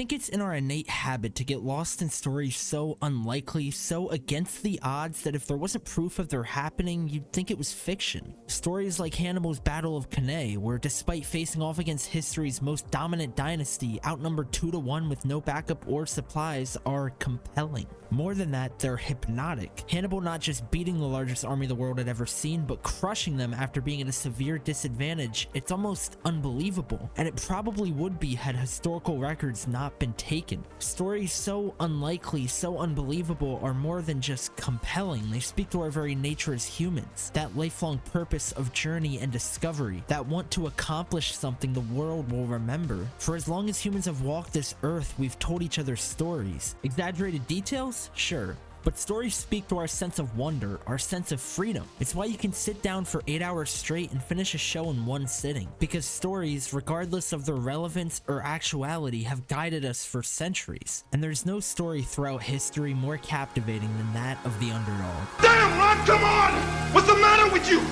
think it's in our innate habit to get lost in stories so unlikely, so against the odds that if there wasn't proof of their happening, you'd think it was fiction. Stories like Hannibal's Battle of Cannae, where despite facing off against history's most dominant dynasty, outnumbered 2 to 1 with no backup or supplies, are compelling. More than that, they're hypnotic. Hannibal not just beating the largest army the world had ever seen, but crushing them after being at a severe disadvantage. It's almost unbelievable, and it probably would be had historical records not been taken. Stories so unlikely, so unbelievable, are more than just compelling. They speak to our very nature as humans, that lifelong purpose of journey and discovery, that want to accomplish something the world will remember. For as long as humans have walked this earth, we've told each other stories. Exaggerated details? Sure. But stories speak to our sense of wonder, our sense of freedom. It's why you can sit down for 8 hours straight and finish a show in one sitting. Because stories, regardless of their relevance or actuality, have guided us for centuries. And there's no story throughout history more captivating than that of the underdog. Damn, Ron, come on! What's the matter with you?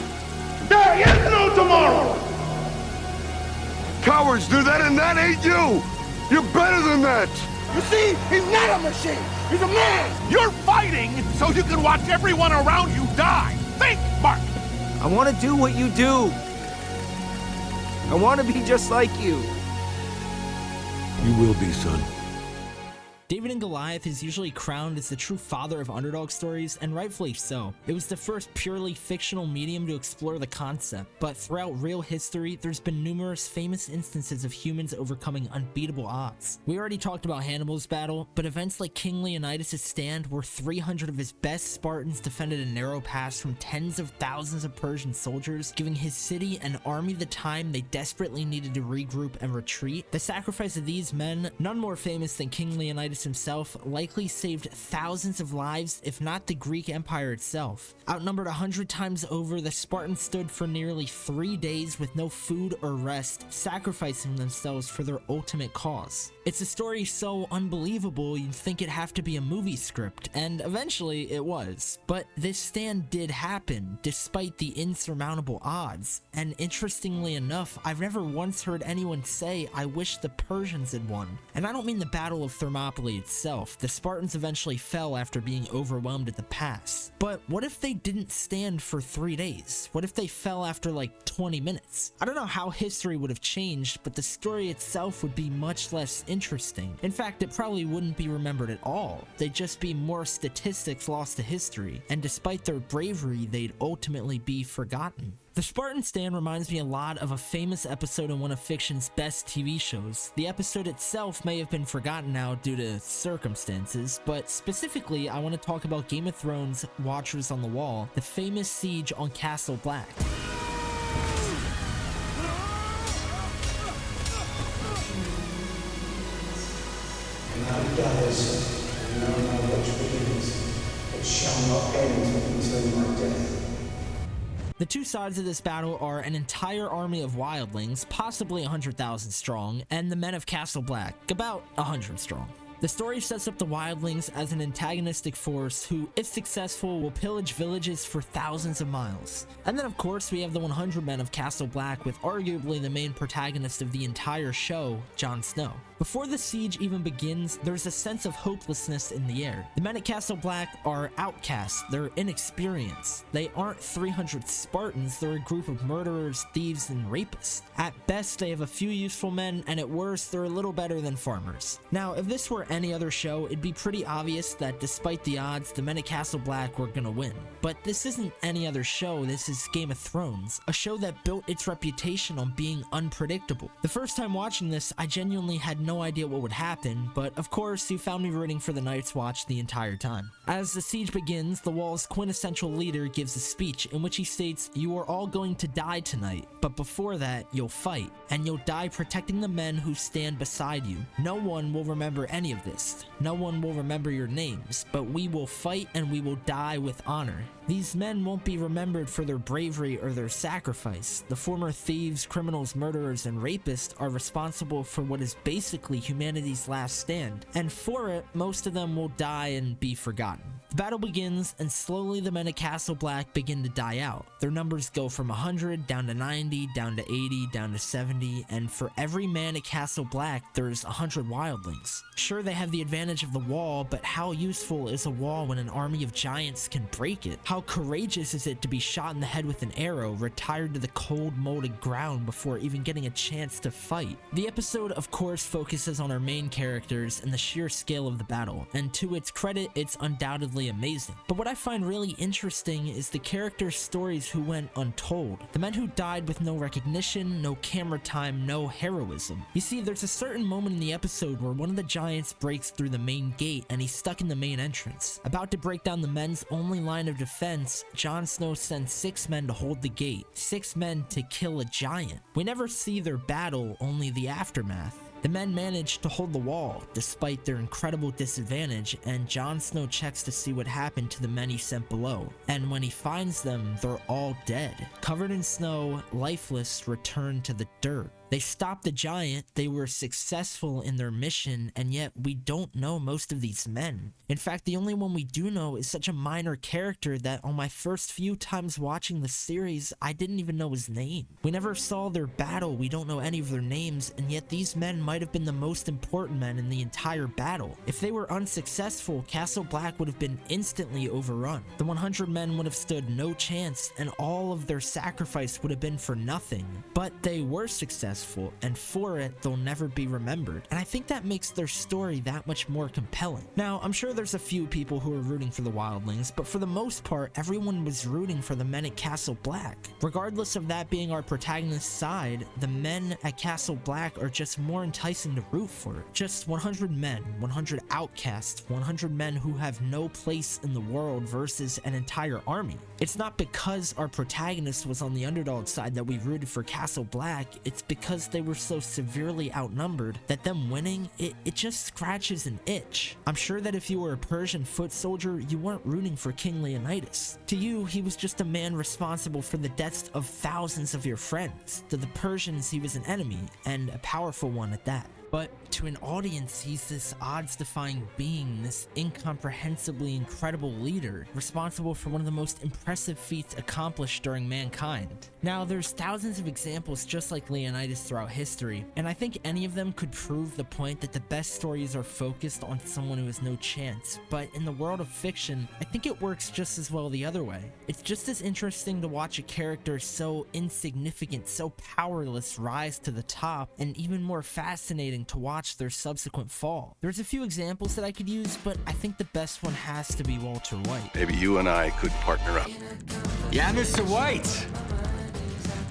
There is no tomorrow! Cowards do that, and that ain't you! You're better than that! You see, he's not a machine! He's a man! You're fighting so you can watch everyone around you die! Think, Mark! I want to do what you do. I want to be just like you. You will be, son. David and Goliath is usually crowned as the true father of underdog stories, and rightfully so. It was the first purely fictional medium to explore the concept, but throughout real history, there's been numerous famous instances of humans overcoming unbeatable odds. We already talked about Hannibal's battle, but events like King Leonidas' stand, where 300 of his best Spartans defended a narrow pass from tens of thousands of Persian soldiers, giving his city and army the time they desperately needed to regroup and retreat. The sacrifice of these men, none more famous than King Leonidas himself, likely saved thousands of lives, if not the Greek Empire itself. Outnumbered 100 times over, the Spartans stood for nearly 3 days with no food or rest, sacrificing themselves for their ultimate cause. It's a story so unbelievable you'd think it'd have to be a movie script, and eventually it was. But this stand did happen, despite the insurmountable odds, and interestingly enough, I've never once heard anyone say, "I wish the Persians had won." And I don't mean the Battle of Thermopylae itself. The Spartans eventually fell after being overwhelmed at the pass. But what if they didn't stand for 3 days? What if they fell after like 20 minutes? I don't know how history would have changed, but the story itself would be much less interesting. In fact, it probably wouldn't be remembered at all. They'd just be more statistics lost to history, and despite their bravery, they'd ultimately be forgotten. The Spartan stand reminds me a lot of a famous episode in one of fiction's best TV shows. The episode itself may have been forgotten now due to circumstances, but specifically I want to talk about Game of Thrones' Watchers on the Wall, the famous siege on Castle Black. Now gathers, and now knowledge begins. It shall not end until my death. The two sides of this battle are an entire army of wildlings, possibly 100,000 strong, and the men of Castle Black, about 100 strong. The story sets up the wildlings as an antagonistic force who, if successful, will pillage villages for thousands of miles. And then of course we have the 100 men of Castle Black, with arguably the main protagonist of the entire show, Jon Snow. Before the siege even begins, there's a sense of hopelessness in the air. The men at Castle Black are outcasts, they're inexperienced. They aren't 300 Spartans, they're a group of murderers, thieves, and rapists. At best, they have a few useful men, and at worst, they're a little better than farmers. Now, if this were any other show, it'd be pretty obvious that despite the odds, the men at Castle Black were gonna win. But this isn't any other show, this is Game of Thrones, a show that built its reputation on being unpredictable. The first time watching this, I genuinely had no idea what would happen, but of course, you found me rooting for the Night's Watch the entire time. As the siege begins, the Wall's quintessential leader gives a speech in which he states, "You are all going to die tonight, but before that, you'll fight, and you'll die protecting the men who stand beside you. No one will remember any of this. No one will remember your names, but we will fight and we will die with honor. These men won't be remembered for their bravery or their sacrifice. The former thieves, criminals, murderers, and rapists are responsible for what is basically humanity's last stand, and for it, most of them will die and be forgotten." The battle begins, and slowly the men at Castle Black begin to die out. Their numbers go from 100 down to 90, down to 80, down to 70, and for every man at Castle Black, there's 100 wildlings. Sure, they have the advantage of the wall, but how useful is a wall when an army of giants can break it? How courageous is it to be shot in the head with an arrow, retired to the cold, molded ground before even getting a chance to fight? The episode, of course, focuses on our main characters and the sheer scale of the battle, and to its credit, it's undoubtedly amazing. But what I find really interesting is the characters' stories who went untold. The men who died with no recognition, no camera time, no heroism. You see, there's a certain moment in the episode where one of the giants breaks through the main gate and he's stuck in the main entrance. About to break down the men's only line of defense, Jon Snow sends 6 men to hold the gate. 6 men to kill a giant. We never see their battle, only the aftermath. The men manage to hold the wall, despite their incredible disadvantage, and Jon Snow checks to see what happened to the men he sent below. And when he finds them, they're all dead. Covered in snow, lifeless, returned to the dirt. They stopped the giant, they were successful in their mission, and yet we don't know most of these men. In fact, the only one we do know is such a minor character that on my first few times watching the series, I didn't even know his name. We never saw their battle, we don't know any of their names, and yet these men might have been the most important men in the entire battle. If they were unsuccessful, Castle Black would have been instantly overrun. The 100 men would have stood no chance, and all of their sacrifice would have been for nothing. But they were successful, and for it, they'll never be remembered. And I think that makes their story that much more compelling. Now, I'm sure there's a few people who are rooting for the wildlings, but for the most part, everyone was rooting for the men at Castle Black. Regardless of that being our protagonist's side, the men at Castle Black are just more enticing to root for. Just 100 men, 100 outcasts, 100 men who have no place in the world versus an entire army. It's not because our protagonist was on the underdog side that we rooted for Castle Black, it's because they were so severely outnumbered that them winning, it just scratches an itch. I'm sure that if you were a Persian foot soldier, you weren't rooting for King Leonidas. To you, he was just a man responsible for the deaths of thousands of your friends. To the Persians, he was an enemy, and a powerful one at that. But to an audience, he's this odds-defying being, this incomprehensibly incredible leader, responsible for one of the most impressive feats accomplished during mankind. Now, there's thousands of examples just like Leonidas throughout history, and I think any of them could prove the point that the best stories are focused on someone who has no chance, but in the world of fiction, I think it works just as well the other way. It's just as interesting to watch a character so insignificant, so powerless rise to the top, and even more fascinating to watch their subsequent fall. There's a few examples that I could use, but I think the best one has to be Walter White. Maybe you and I could partner up. Yeah, Mr. White.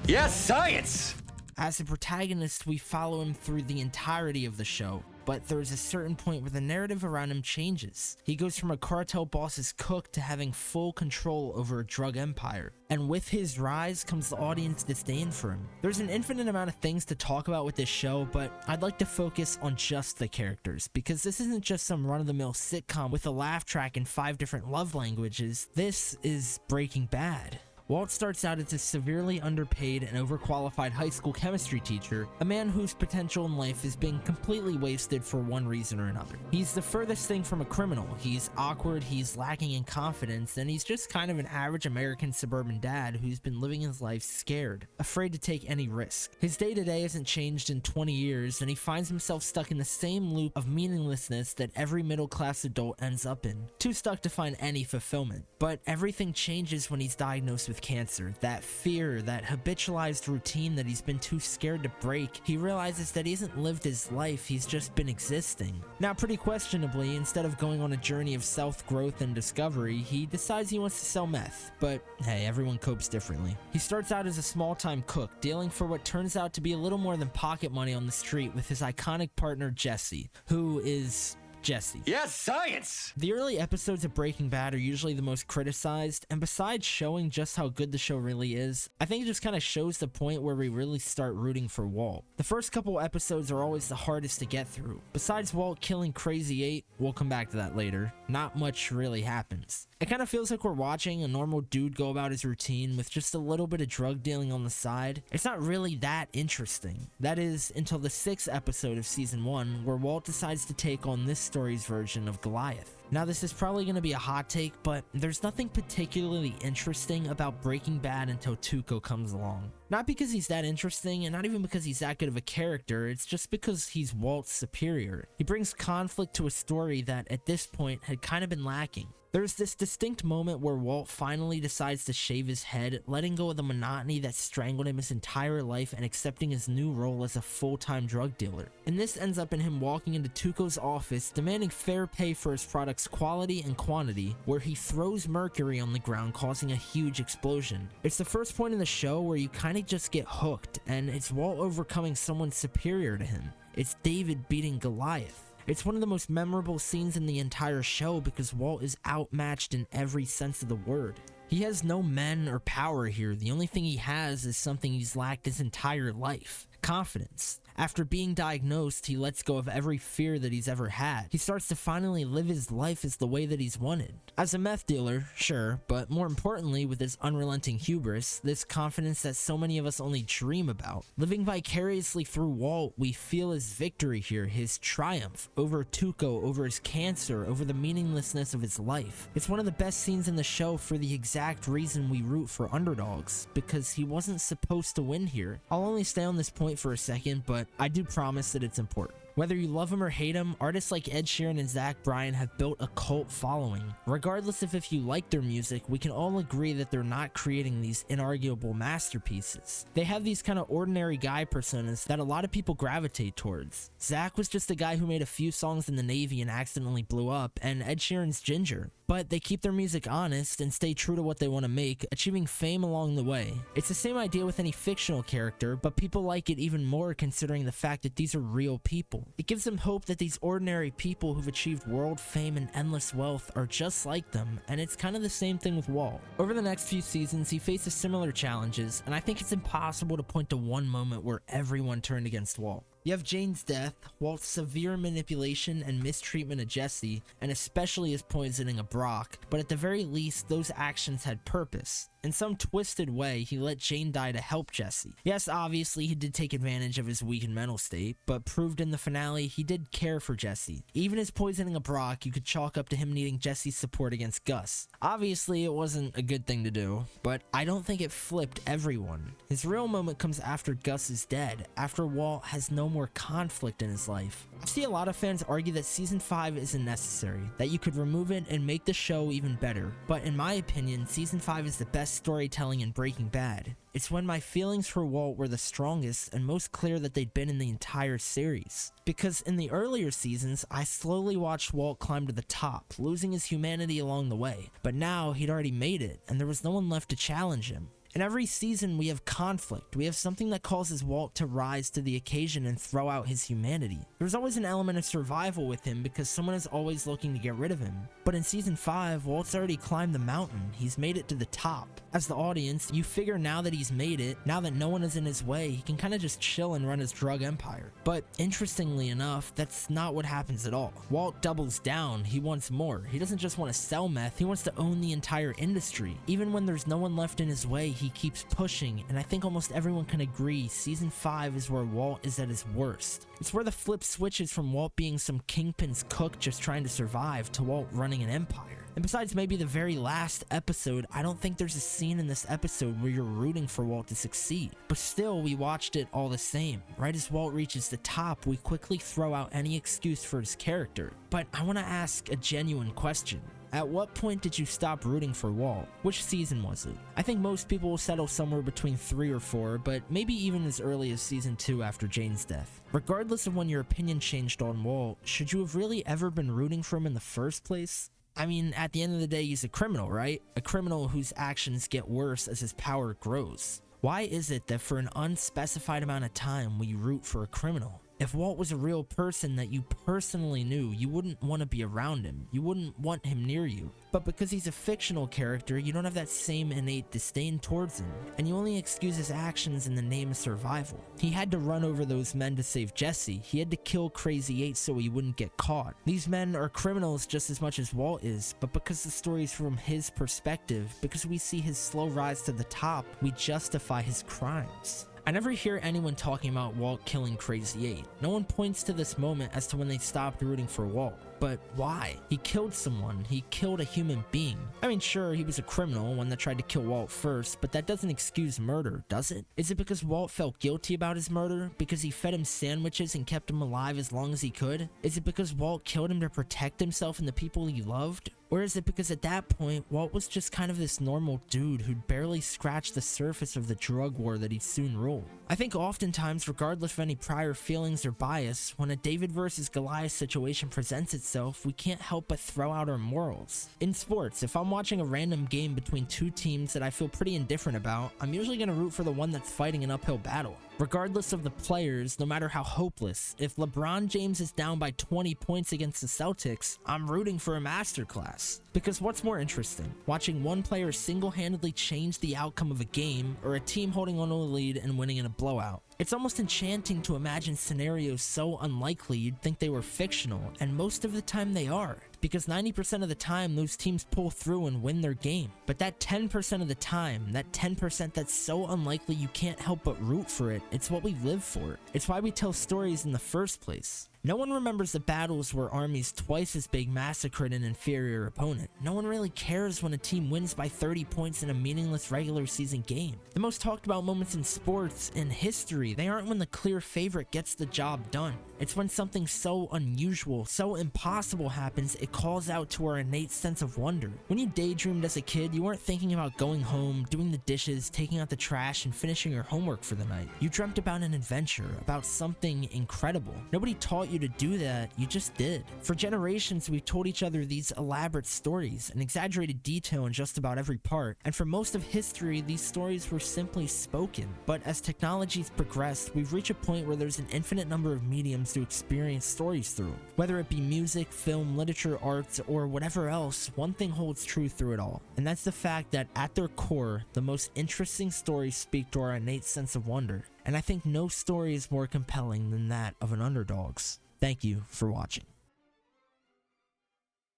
Yes, science. As a protagonist, we follow him through the entirety of the show, but there's a certain point where the narrative around him changes. He goes from a cartel boss's cook to having full control over a drug empire. And with his rise comes the audience disdain for him. There's an infinite amount of things to talk about with this show, but I'd like to focus on just the characters, because this isn't just some run-of-the-mill sitcom with a laugh track and 5 different love languages. This is Breaking Bad. Walt starts out as a severely underpaid and overqualified high school chemistry teacher, a man whose potential in life is being completely wasted for one reason or another. He's the furthest thing from a criminal, he's awkward, he's lacking in confidence, and he's just kind of an average American suburban dad who's been living his life scared, afraid to take any risk. His day-to-day hasn't changed in 20 years, and he finds himself stuck in the same loop of meaninglessness that every middle-class adult ends up in, too stuck to find any fulfillment. But everything changes when he's diagnosed with cancer. That fear, that habitualized routine that he's been too scared to break, he realizes that he hasn't lived his life, he's just been existing. Now, pretty questionably, instead of going on a journey of self-growth and discovery, he decides he wants to sell meth. But hey, everyone copes differently. He starts out as a small-time cook, dealing for what turns out to be a little more than pocket money on the street with his iconic partner Jesse, who is Jesse. Yes, science! The early episodes of Breaking Bad are usually the most criticized, and besides showing just how good the show really is, I think it just kind of shows the point where we really start rooting for Walt. The first couple episodes are always the hardest to get through. Besides Walt killing Crazy 8, we'll come back to that later, not much really happens. It kind of feels like we're watching a normal dude go about his routine with just a little bit of drug dealing on the side. It's not really that interesting. That is, until the 6th episode of season 1, where Walt decides to take on this story's version of Goliath. Now this is probably going to be a hot take, but there's nothing particularly interesting about Breaking Bad until Tuco comes along. Not because he's that interesting, and not even because he's that good of a character, it's just because he's Walt's superior. He brings conflict to a story that, at this point, had kind of been lacking. There's this distinct moment where Walt finally decides to shave his head, letting go of the monotony that strangled him his entire life and accepting his new role as a full-time drug dealer. And this ends up in him walking into Tuco's office, demanding fair pay for his product's quality and quantity, where he throws mercury on the ground, causing a huge explosion. It's the first point in the show where you kind of just get hooked, and it's Walt overcoming someone superior to him. It's David beating Goliath. It's one of the most memorable scenes in the entire show because Walt is outmatched in every sense of the word. He has no men or power here. The only thing he has is something he's lacked his entire life: confidence. After being diagnosed, he lets go of every fear that he's ever had. He starts to finally live his life as the way that he's wanted. As a meth dealer, sure, but more importantly with his unrelenting hubris, this confidence that so many of us only dream about. Living vicariously through Walt, we feel his victory here, his triumph over Tuco, over his cancer, over the meaninglessness of his life. It's one of the best scenes in the show for the exact reason we root for underdogs, because he wasn't supposed to win here. I'll only stay on this point for a second, but I do promise that it's important. Whether you love him or hate him, artists like Ed Sheeran and Zach Bryan have built a cult following. Regardless of if you like their music, we can all agree that they're not creating these inarguable masterpieces. They have these kind of ordinary guy personas that a lot of people gravitate towards. Zach was just a guy who made a few songs in the Navy and accidentally blew up, and Ed Sheeran's Ginger. But they keep their music honest and stay true to what they want to make, achieving fame along the way. It's the same idea with any fictional character, but people like it even more considering the fact that these are real people. It gives them hope that these ordinary people who've achieved world fame and endless wealth are just like them, and it's kind of the same thing with Walt. Over the next few seasons, he faces similar challenges, and I think it's impossible to point to one moment where everyone turned against Walt. You have Jane's death, Walt's severe manipulation and mistreatment of Jesse, and especially his poisoning of Brock, but at the very least, those actions had purpose. In some twisted way, he let Jane die to help Jesse. Yes, obviously he did take advantage of his weakened mental state, but proved in the finale he did care for Jesse. Even his poisoning of Brock, you could chalk up to him needing Jesse's support against Gus. Obviously it wasn't a good thing to do, but I don't think it flipped everyone. His real moment comes after Gus is dead, after Walt has no more conflict in his life. I see a lot of fans argue that Season 5 isn't necessary, that you could remove it and make the show even better, but in my opinion, Season 5 is the best storytelling in Breaking Bad. It's when my feelings for Walt were the strongest and most clear that they'd been in the entire series. Because in the earlier seasons, I slowly watched Walt climb to the top, losing his humanity along the way, but now he'd already made it, and there was no one left to challenge him. In every season, we have conflict. We have something that causes Walt to rise to the occasion and throw out his humanity. There's always an element of survival with him because someone is always looking to get rid of him. But in Season 5, Walt's already climbed the mountain. He's made it to the top. As the audience, you figure now that he's made it, now that no one is in his way, he can kind of just chill and run his drug empire. But interestingly enough, that's not what happens at all. Walt doubles down. He wants more. He doesn't just want to sell meth, he wants to own the entire industry. Even when there's no one left in his way, he keeps pushing, and I think almost everyone can agree Season 5 is where Walt is at his worst. It's where the flip switches from Walt being some kingpin's cook just trying to survive to Walt running an empire. And besides maybe the very last episode, I don't think there's a scene in this episode where you're rooting for Walt to succeed. But still, we watched it all the same. Right as Walt reaches the top, we quickly throw out any excuse for his character. But I want to ask a genuine question. At what point did you stop rooting for Walt? Which season was it? I think most people will settle somewhere between 3 or 4, but maybe even as early as Season 2 after Jane's death. Regardless of when your opinion changed on Walt, should you have really ever been rooting for him in the first place? I mean, at the end of the day, he's a criminal, right? A criminal whose actions get worse as his power grows. Why is it that for an unspecified amount of time we root for a criminal? If Walt was a real person that you personally knew, you wouldn't want to be around him. You wouldn't want him near you. But because he's a fictional character, you don't have that same innate disdain towards him, and you only excuse his actions in the name of survival. He had to run over those men to save Jesse. He had to kill Crazy 8 so he wouldn't get caught. These men are criminals just as much as Walt is, but because the story's from his perspective, because we see his slow rise to the top, we justify his crimes. I never hear anyone talking about Walt killing Crazy 8. No one points to this moment as to when they stopped rooting for Walt. But why? He killed someone. He killed a human being. I mean, sure, he was a criminal, one that tried to kill Walt first, but that doesn't excuse murder, does it? Is it because Walt felt guilty about his murder? Because he fed him sandwiches and kept him alive as long as he could? Is it because Walt killed him to protect himself and the people he loved? Or is it because at that point, Walt was just kind of this normal dude who'd barely scratched the surface of the drug war that he'd soon rule? I think oftentimes, regardless of any prior feelings or bias, when a David versus Goliath situation presents itself, we can't help but throw out our morals. In sports, if I'm watching a random game between two teams that I feel pretty indifferent about, I'm usually going to root for the one that's fighting an uphill battle. Regardless of the players, no matter how hopeless, if LeBron James is down by 20 points against the Celtics, I'm rooting for a masterclass. Because what's more interesting, watching one player single-handedly change the outcome of a game, or a team holding on to a lead and winning in a blowout? It's almost enchanting to imagine scenarios so unlikely you'd think they were fictional, and most of the time they are, because 90% of the time those teams pull through and win their game. But that 10% of the time, that 10% that's so unlikely you can't help but root for it, it's what we live for. It's why we tell stories in the first place. No one remembers the battles where armies twice as big massacred an inferior opponent. No one really cares when a team wins by 30 points in a meaningless regular season game. The most talked about moments in sports, in history, they aren't when the clear favorite gets the job done. It's when something so unusual, so impossible happens, it calls out to our innate sense of wonder. When you daydreamed as a kid, you weren't thinking about going home, doing the dishes, taking out the trash, and finishing your homework for the night. You dreamt about an adventure, about something incredible. Nobody taught you to do that, you just did. For generations, we've told each other these elaborate stories, and exaggerated detail in just about every part, and for most of history, these stories were simply spoken. But as technology's progressed, we've reached a point where there's an infinite number of mediums to experience stories through. Whether it be music, film, literature, arts, or whatever else, one thing holds true through it all, and that's the fact that at their core, the most interesting stories speak to our innate sense of wonder. And I think no story is more compelling than that of an underdog's. Thank you for watching.